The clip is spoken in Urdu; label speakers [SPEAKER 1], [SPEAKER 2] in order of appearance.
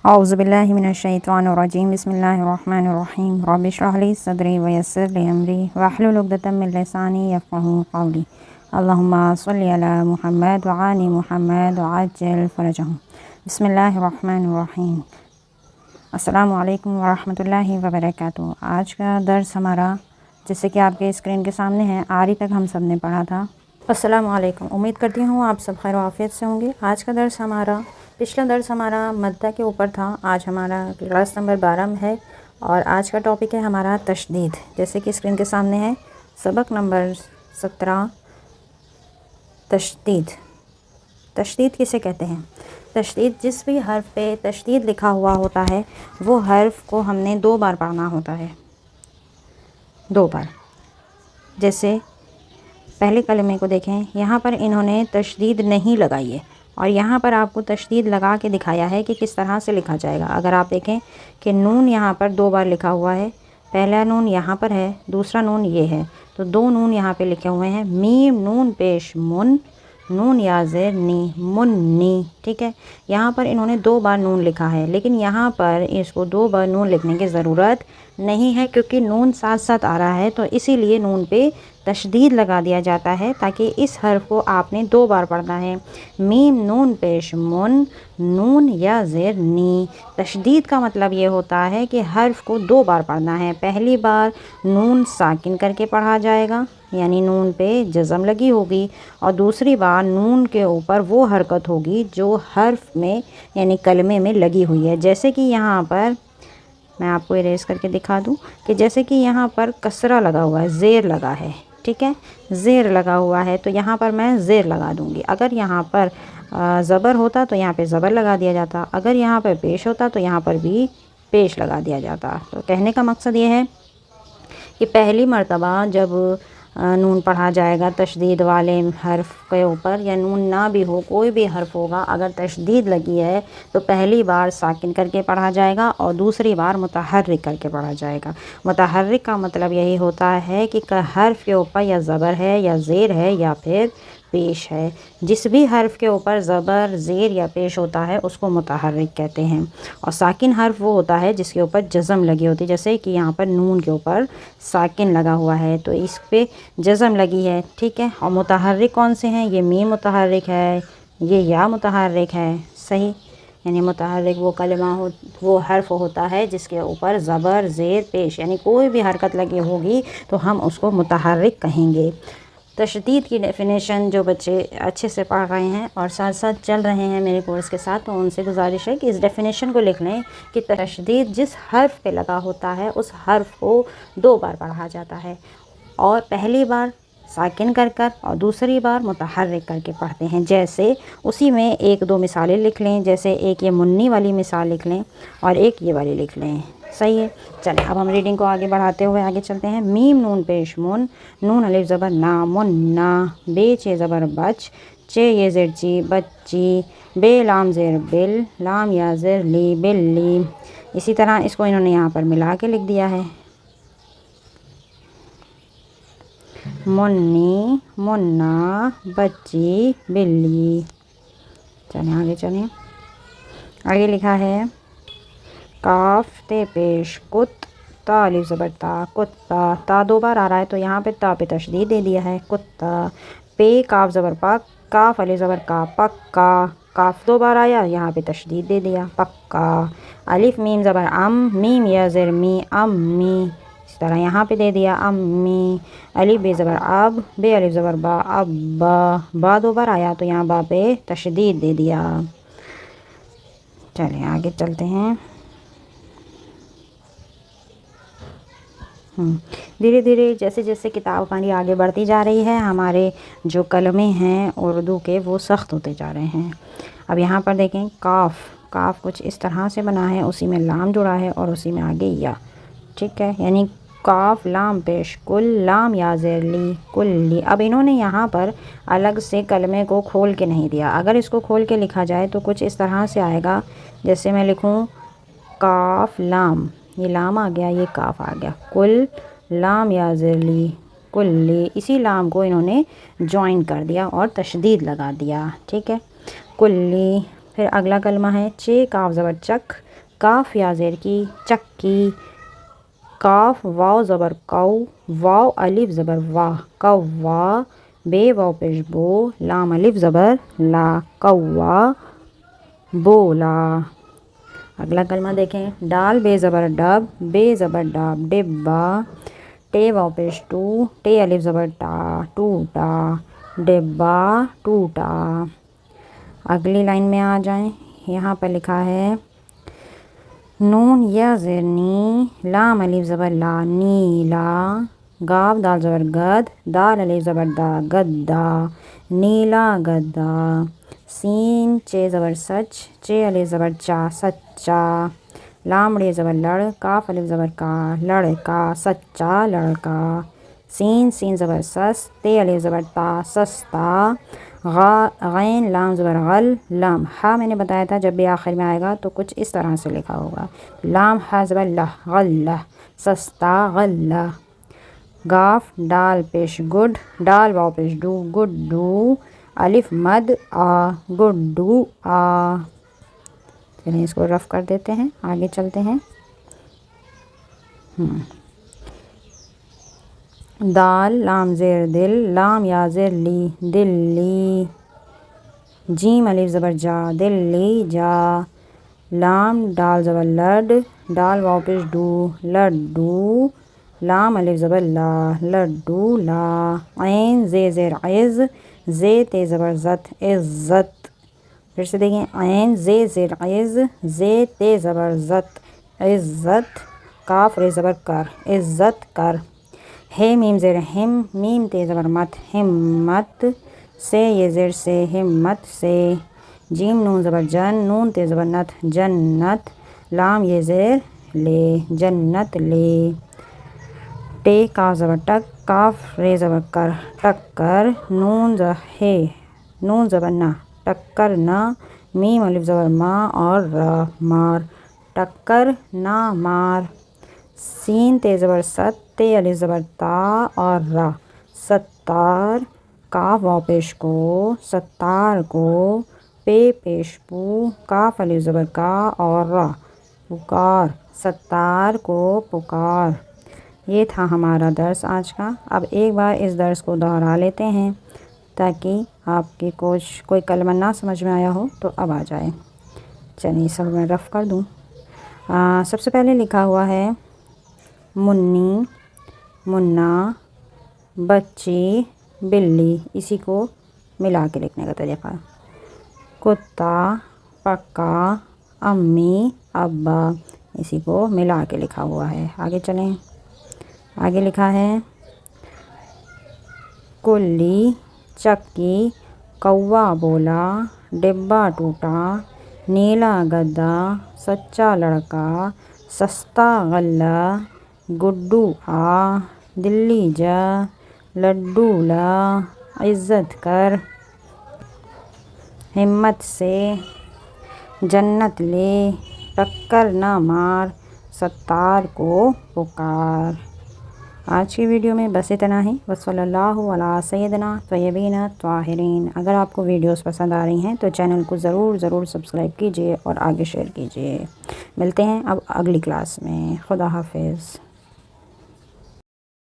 [SPEAKER 1] اعوذ باللہ من الشیطان الرجیم بسم اللہ الرحمن الرحیم رب اشرح لی صدری ویسر لی امری واحلل عقدۃ من لسانی یفقہوا قولی اللہم صلی علی محمد وعلی محمد وعجل فرجہم۔ بسم اللہ الرحمن الرحیم۔ السلام علیکم ورحمۃ اللہ وبرکاتہ۔ آج کا درس ہمارا جیسے کہ آپ کے اسکرین کے سامنے ہے، آری تک ہم سب نے پڑھا تھا۔ السلام علیکم، امید کرتی ہوں آپ سب خیر و عافیت سے ہوں گے۔ آج کا درس ہمارا پچھلا درس ہمارا مدہ کے اوپر تھا، آج ہمارا کلاس نمبر 12 میں ہے اور آج کا ٹاپک ہے ہمارا تشدید، جیسے کہ اسکرین کے سامنے ہے۔ سبق نمبر 17 تشدید۔ تشدید کسے کہتے ہیں؟ تشدید جس بھی حرف پہ تشدید لکھا ہوا ہوتا ہے وہ حرف کو ہم نے 2 بار پڑھنا ہوتا ہے، 2 بار۔ جیسے پہلے کلمے کو دیکھیں، یہاں پر انہوں نے تشدید نہیں لگائی ہے اور یہاں پر آپ کو تشدید لگا کے دکھایا ہے کہ کس طرح سے لکھا جائے گا۔ اگر آپ دیکھیں کہ نون یہاں پر 2 بار لکھا ہوا ہے، پہلا نون یہاں پر ہے، دوسرا نون یہ ہے، تو 2 نون یہاں پہ لکھے ہوئے ہیں، میم نون پیش من، نون یا زیر نی، منی، ٹھیک ہے۔ یہاں پر انہوں نے 2 بار نون لکھا ہے، لیکن یہاں پر اس کو 2 بار نون لکھنے کی ضرورت نہیں ہے کیونکہ نون ساتھ ساتھ آ رہا ہے، تو اسی لیے نون پہ تشدید لگا دیا جاتا ہے تاکہ اس حرف کو آپ نے 2 بار پڑھنا ہے۔ میم نون پیش من، نون یا زیر نی۔ تشدید کا مطلب یہ ہوتا ہے کہ حرف کو 2 بار پڑھنا ہے۔ پہلی بار نون ساکن کر کے پڑھا جائے گا، یعنی نون پہ جزم لگی ہوگی، اور دوسری بار نون کے اوپر وہ حرکت ہوگی جو حرف میں یعنی کلمے میں لگی ہوئی ہے۔ جیسے کہ یہاں پر میں آپ کو اریز کر کے دکھا دوں کہ جیسے کہ یہاں پر کسرہ لگا ہوا ہے، زیر لگا ہے، ٹھیک ہے، زیر لگا ہوا ہے، تو یہاں پر میں زیر لگا دوں گی۔ اگر یہاں پر زبر ہوتا تو یہاں پہ زبر لگا دیا جاتا، اگر یہاں پر پیش ہوتا تو یہاں پر بھی پیش لگا دیا جاتا۔ تو کہنے کا مقصد یہ ہے کہ پہلی مرتبہ جب نون پڑھا جائے گا تشدید والے حرف کے اوپر، یا نون نہ بھی ہو کوئی بھی حرف ہوگا، اگر تشدید لگی ہے تو پہلی بار ساکن کر کے پڑھا جائے گا اور دوسری بار متحرک کر کے پڑھا جائے گا۔ متحرک کا مطلب یہی ہوتا ہے کہ حرف کے اوپر یا زبر ہے یا زیر ہے یا پھر پیش ہے۔ جس بھی حرف کے اوپر زبر، زیر یا پیش ہوتا ہے اس کو متحرک کہتے ہیں، اور ساکن حرف وہ ہوتا ہے جس کے اوپر جزم لگی ہوتی ہے، جیسے کہ یہاں پر نون کے اوپر ساکن لگا ہوا ہے تو اس پہ جزم لگی ہے، ٹھیک ہے۔ اور متحرک کون سے ہیں؟ یہ میم متحرک ہے، یہ یا متحرک ہے، صحیح، یعنی متحرک وہ کلمہ وہ حرف ہوتا ہے جس کے اوپر زبر، زیر، پیش یعنی کوئی بھی حرکت لگی ہوگی تو ہم اس کو متحرک کہیں گے۔ تشدید کی ڈیفینیشن جو بچے اچھے سے پڑھ رہے ہیں اور ساتھ ساتھ چل رہے ہیں میرے کورس کے ساتھ، تو ان سے گزارش ہے کہ اس ڈیفینیشن کو لکھ لیں کہ تشدید جس حرف پہ لگا ہوتا ہے اس حرف کو 2 بار پڑھا جاتا ہے، اور پہلی بار ساکن کر کر اور دوسری بار متحرک کر کے پڑھتے ہیں۔ جیسے اسی میں 1-2 مثالیں لکھ لیں، جیسے ایک یہ منی والی مثال لکھ لیں اور ایک یہ والی لکھ لیں، صحیح ہے۔ چلیں اب ہم ریڈنگ کو آگے بڑھاتے ہوئے آگے چلتے ہیں۔ میم نون پیش من، نون الف زبر نا، منا، بے چے زبر بچ، چے یہ زیر چی، بچی، بے لام زیر بل، لام یا زیر لی، بلی۔ اسی طرح اس کو انہوں نے یہاں پر ملا کے لکھ دیا ہے، منی، منا، بچی، بلی۔ چلیں آگے چلیں، آگے لکھا ہے کاف تے پیش کت، تا الف زبر تا، کتا، تا 2 بار آ رہا ہے تو یہاں پہ تا پہ تشدید دے دیا ہے، کتا۔ پے کاف زبر پک، کاف الف زبر کا، پکا، کاف 2 بار آیا یہاں پہ تشدید دے دیا، پکا۔ الف میم زبر ام، میم یا زیر می، امی، اس طرح یہاں پہ دے دیا امی۔ الف بے زبر اب، بے الف زبر با، ابا، با 2 بار آیا تو یہاں با پہ تشدید دے دیا۔ چلیں آگے چلتے ہیں، دھیرے دھیرے جیسے جیسے کتاب ہماری آگے بڑھتی جا رہی ہے ہمارے جو کلمے ہیں اردو کے وہ سخت ہوتے جا رہے ہیں۔ اب یہاں پر دیکھیں کاف، کاف کچھ اس طرح سے بنا ہے، اسی میں لام جڑا ہے اور اسی میں آگے یا، ٹھیک ہے، یعنی کاف لام پیش کل، لام یا زیر لی، کلی۔ اب انہوں نے یہاں پر الگ سے کلمے کو کھول کے نہیں دیا، اگر اس کو کھول کے لکھا جائے تو کچھ اس طرح سے آئے گا، جیسے میں لکھوں کاف لام، یہ لام آ گیا، یہ کاف آ گیا، کل، لام یا زیر لی، کلی۔ اسی لام کو انہوں نے جوائن کر دیا اور تشدید لگا دیا، ٹھیک ہے، کلی، پھر اگلا کلمہ ہے چے کاف زبر چک، کاف یا زیر کی چکی، کاف واو زبر کو، واو الف زبر واہ کوا، بے واو پیش بو، لام الف زبر لا کوا بولا۔ اگلا کلمہ دیکھیں ڈال بے زبر ڈب، بے زبر ڈب ڈبا، ٹے واو پیش ٹو، ٹے الف زبر ٹا ٹوٹا، ڈبا ٹوٹا۔ اگلی لائن میں آ جائیں، یہاں پر لکھا ہے نون یا زیر نی، لام الف زبر لا نیلا، گاف دال زبر گد، دال الف زبر دا گدا، نیلا گدا، سین چے زبر سچ، چے الف زبر چا سچا، لام ڑے زبر لڑ، کاف الف زبر کا لڑکا سچا لڑکا، سین سین زبر سس، تے الف زبر تا سستا، غین لام زبر غل لم، ہا میں نے بتایا تھا جب بھی آخر میں آئے گا تو کچھ اس طرح سے لکھا ہوگا، لام ہا زبر لہ غلہ سستا غلہ، گاف ڈال پیش گڈ، ڈال واو پیش ڈو گڈو، الف مد آ گڈو آ۔ چلیں اس کو رف کر دیتے ہیں، آگے چلتے ہیں۔ دال لام زیر دل، لام یا زیر لی دلی، جیم الف زبر جا دلی جا، لام ڈال زبر لڈ، ڈال واو پیش ڈو لڈو، لام الف زبر لا لڈو لا، عین زے زیر عز، زے تے زبر زت عزت، پھر سے دیکھیں عین زے زیر عز، زے تے زبر زت عزت، کاف رے زبر کر عزت کر، ہے میم زیر ہم، میم تے زبر مت ہمت، سے یہ زیر سے ہمت سے، جیم نون زبر جن، نون تے زبر نت جنت، لام یہ زیر لے جنت لے، ٹے کاف زبر ٹک، کاف رے زبر کر ٹکر، نون ہے نون زبر نہ ٹکر نہ، میم الف زبر ما اور را مار ٹکر نہ مار، سین تے زبر ست، تے الف زبر تا اور را ستار، کاف واو پیش کو ستار کو، پے پیش پو، کاف الف زبر کا اور را پکار ستار کو پکار۔ یہ تھا ہمارا درس آج کا۔ اب ایک بار اس درس کو دہرا لیتے ہیں تاکہ آپ کی کوئی کلمہ نہ سمجھ میں آیا ہو تو اب آ جائے۔ چلیے سب میں رف کر دوں۔ سب سے پہلے لکھا ہوا ہے منی منا بچی بلی، اسی کو ملا کے لکھنے کا طریقہ، کتا پکا امی ابا، اسی کو ملا کے لکھا ہوا ہے۔ آگے چلیں، آگے لکھا ہے کلی چکی کوا بولا، ڈبہ ٹوٹا، نیلا گدا، سچا لڑکا، سستا غلہ، گڈو آ، دلی جا، لڈو لا، عزت کر، ہمت سے، جنت لے، ٹکر نہ مار، ستار کو پکار۔ آج کی ویڈیو میں بس اتنا ہی۔ وصلی اللہ علی سیدنا طیبین طاہرین۔ اگر آپ کو ویڈیوز پسند آ رہی ہیں تو چینل کو ضرور سبسکرائب کیجیے اور آگے شیئر کیجیے۔ ملتے ہیں اب اگلی کلاس میں۔ خدا حافظ۔